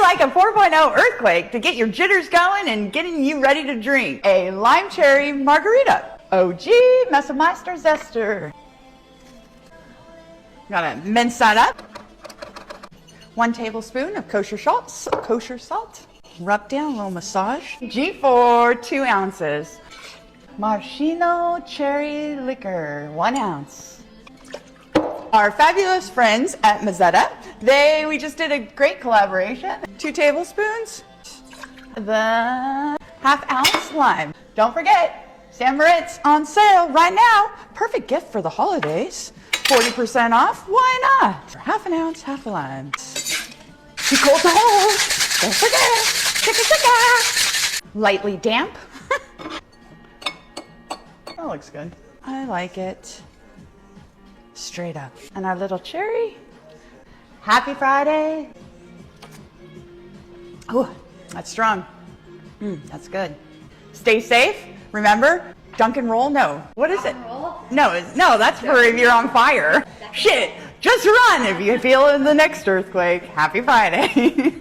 like a 4.0 earthquake to get your jitters going and getting you ready to drink. A lime cherry margarita. OG Messermeister zester. Gotta mince that up. 1 tablespoon of kosher salt. Rub down, a little massage. G4, 2 ounces. Maraschino cherry liquor, 1 ounce. Our fabulous friends at Mazzetta, we just did a great collaboration. 2 tablespoons. The 1/2 ounce lime. Don't forget, San Moritz on sale right now. Perfect gift for the holidays. 40% off, why not? For 1/2 ounce, 1/2 lime. Too cold to hold, don't forget. Chicka. Lightly damp. That looks good. I like it. Straight up. And our little cherry. Happy Friday. Oh, that's strong. That's good. Stay safe. Remember, dunk and roll? No. What is it? No, that's for if you're on fire. Shit, just run if you feel in the next earthquake. Happy Friday.